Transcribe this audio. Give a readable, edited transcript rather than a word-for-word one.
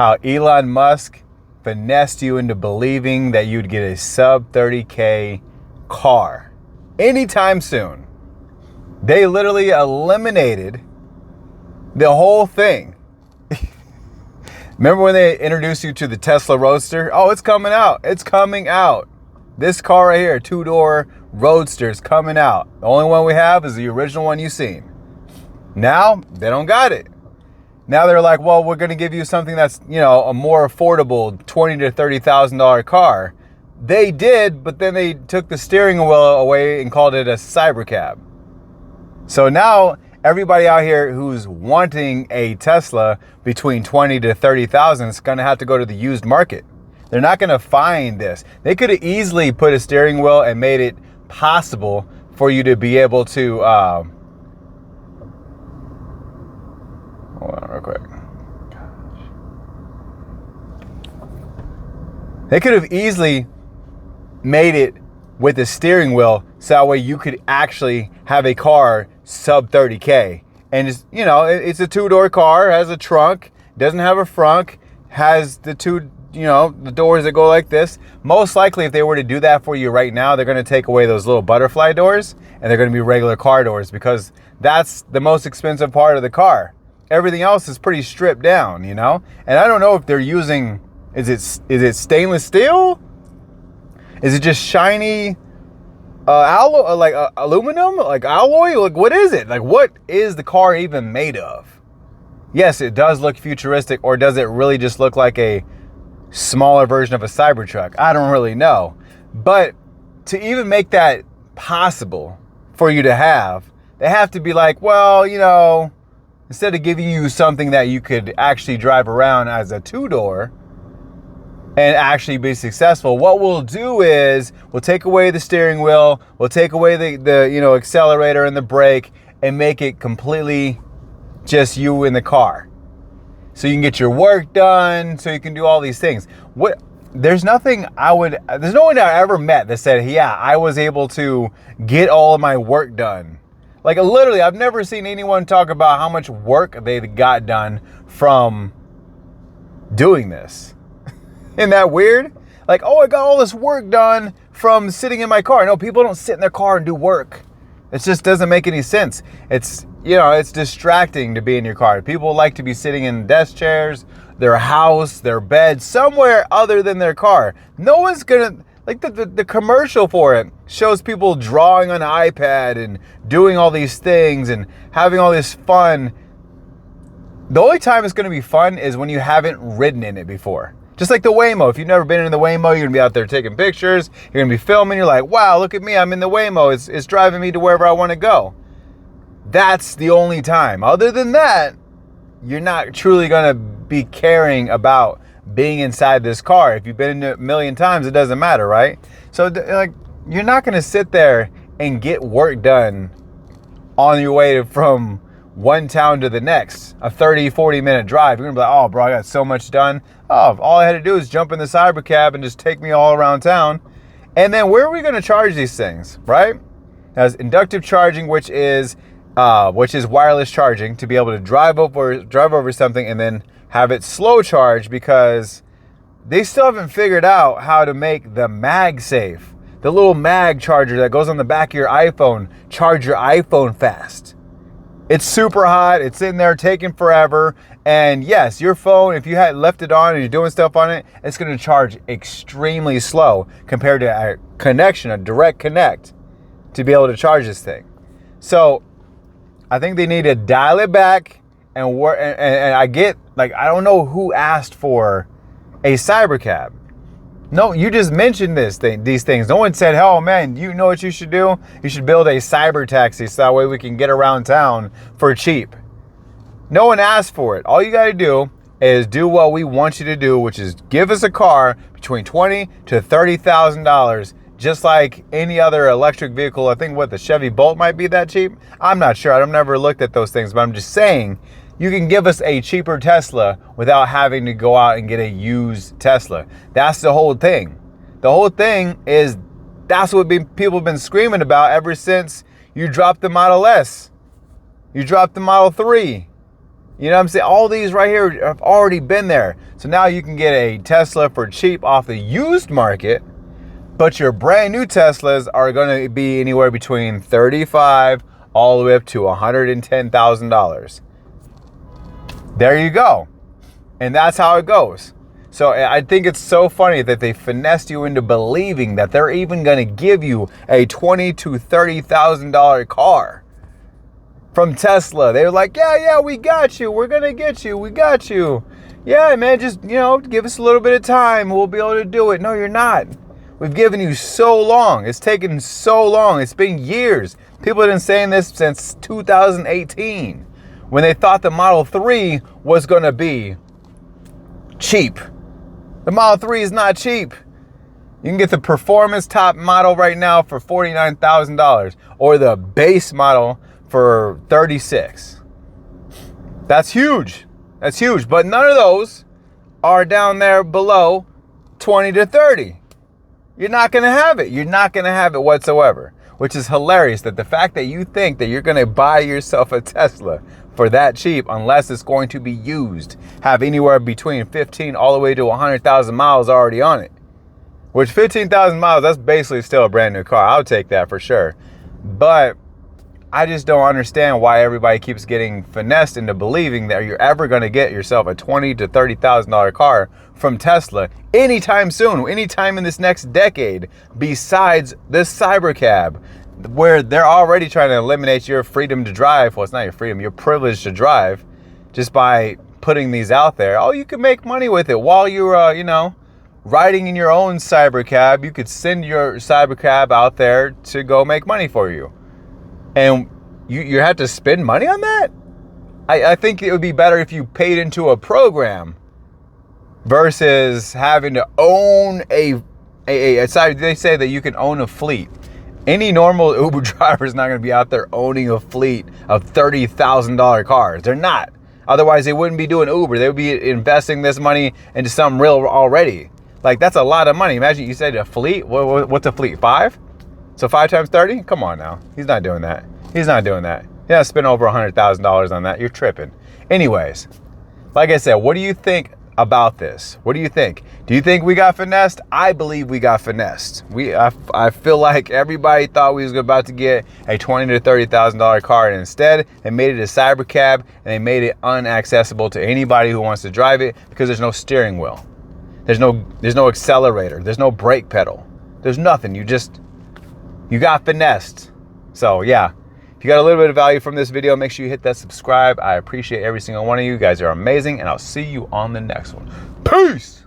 how Elon Musk finessed you into believing that you'd get a sub 30K car anytime soon. They literally eliminated the whole thing. Remember when they introduced you to the Tesla Roadster? Oh, it's coming out. It's coming out. This car right here, 2-door Roadster, is coming out. The only one we have is the original one you've seen. Now, they don't got it. Now they're like, well, we're going to give you something that's, a more affordable $20,000 to $30,000 car. They did, but then they took the steering wheel away and called it a cybercab. So now everybody out here who's wanting a Tesla between $20,000 to $30,000 is going to have to go to the used market. They're not going to find this. They could have easily put a steering wheel and made it possible for you to be able to hold on real quick. They could have easily made it with a steering wheel so that way you could actually have a car sub 30K. And just, it's a 2-door car, has a trunk, doesn't have a front, has the two, the doors that go like this. Most likely if they were to do that for you right now, they're going to take away those little butterfly doors and they're going to be regular car doors because that's the most expensive part of the car. Everything else is pretty stripped down, And I don't know if they're using, is it stainless steel? Is it just shiny aluminum, like alloy? Like, what is it? Like, what is the car even made of? Yes, it does look futuristic, or does it really just look like a smaller version of a Cybertruck? I don't really know. But to even make that possible for you to have, they have to be like, well, instead of giving you something that you could actually drive around as a 2-door and actually be successful, what we'll do is we'll take away the steering wheel, we'll take away the accelerator and the brake and make it completely just you in the car. So you can get your work done, so you can do all these things. There's no one I ever met that said, yeah, I was able to get all of my work done. Like, literally, I've never seen anyone talk about how much work they got done from doing this. Isn't that weird? Like, oh, I got all this work done from sitting in my car. No, people don't sit in their car and do work. It just doesn't make any sense. It's, it's distracting to be in your car. People like to be sitting in desk chairs, their house, their bed, somewhere other than their car. No one's gonna, like the commercial for it shows people drawing on an iPad and doing all these things and having all this fun. The only time it's gonna be fun is when you haven't ridden in it before. Just like the Waymo. If you've never been in the Waymo, you're going to be out there taking pictures. You're going to be filming. You're like, wow, look at me. I'm in the Waymo. It's driving me to wherever I want to go. That's the only time. Other than that, you're not truly going to be caring about being inside this car. If you've been in it a million times, it doesn't matter, right? So, you're not going to sit there and get work done on your way from one town to the next, a 30-40 minute drive. You're gonna be like, oh bro, I got so much done. Oh, all I had to do is jump in the cybercab and just take me all around town. And then where are we gonna charge these things, right? As inductive charging, which is wireless charging, to be able to drive over something and then have it slow charge, because they still haven't figured out how to make the MagSafe, the little mag charger that goes on the back of your iPhone, charge your iPhone fast. It's super hot. It's in there taking forever. And yes, your phone, if you had left it on and you're doing stuff on it, it's going to charge extremely slow compared to a connection, a direct connect, to be able to charge this thing. So I think they need to dial it back and work. And I get, like, I don't know who asked for a cybercab. No, you just mentioned these things. No one said, oh man, you know what you should do? You should build a cyber taxi so that way we can get around town for cheap. No one asked for it. All you got to do is do what we want you to do, which is give us a car between $20,000 to $30,000, just like any other electric vehicle. I think the Chevy Bolt might be that cheap. I'm not sure. I've never looked at those things, but I'm just saying, you can give us a cheaper Tesla without having to go out and get a used Tesla. That's the whole thing. The whole thing is, that's what people have been screaming about ever since you dropped the Model S. You dropped the Model 3. You know what I'm saying? All these right here have already been there. So now you can get a Tesla for cheap off the used market, but your brand new Teslas are going to be anywhere between $35,000 all the way up to $110,000. There you go. And that's how it goes. So I think it's so funny that they finessed you into believing that they're even going to give you a $20,000 to $30,000 car from Tesla. They were like, yeah, we got you. We're going to get you. We got you. Yeah, man, just, give us a little bit of time. We'll be able to do it. No, you're not. We've given you so long. It's taken so long. It's been years. People have been saying this since 2018 when they thought the Model 3 was going to be cheap. The Model 3 is not cheap. You can get the performance top model right now for $49,000 or the base model for $36,000. That's huge. That's huge. But none of those are down there below $20,000 to $30,000. You're not going to have it. You're not going to have it whatsoever, which is hilarious that the fact that you think that you're going to buy yourself a Tesla for that cheap, unless it's going to be used, have anywhere between 15 all the way to 100,000 miles already on it, which 15,000 miles, that's basically still a brand new car. I'll take that for sure. But I just don't understand why everybody keeps getting finessed into believing that you're ever going to get yourself a $20,000 to $30,000 car from Tesla anytime soon, anytime in this next decade, besides this Cybercab, where they're already trying to eliminate your freedom to drive. Well, it's not your freedom, your privilege to drive, just by putting these out there. Oh, you can make money with it while you're, riding in your own Cybercab. You could send your Cybercab out there to go make money for you. And you have to spend money on that? I think it would be better if you paid into a program versus having to own a they say that you can own a fleet. Any normal Uber driver is not going to be out there owning a fleet of $30,000 cars. They're not. Otherwise, they wouldn't be doing Uber. They would be investing this money into something real already. Like, that's a lot of money. Imagine you said a fleet. What's a fleet? 5? So 5 times 30? Come on now. He's not doing that. He's not doing that. Yeah, spend over $100,000 on that. You're tripping. Anyways, like I said, what do you think about this? What do you think? Do you think we got finessed? I believe we got finessed. I feel like everybody thought we was about to get a $20,000 to $30,000 car, and instead they made it a Cybercab, and they made it unaccessible to anybody who wants to drive it because there's no steering wheel. There's no accelerator. There's no brake pedal. There's nothing. You got finessed. So yeah, if you got a little bit of value from this video, make sure you hit that subscribe. I appreciate every single one of you. You guys are amazing, and I'll see you on the next one. Peace!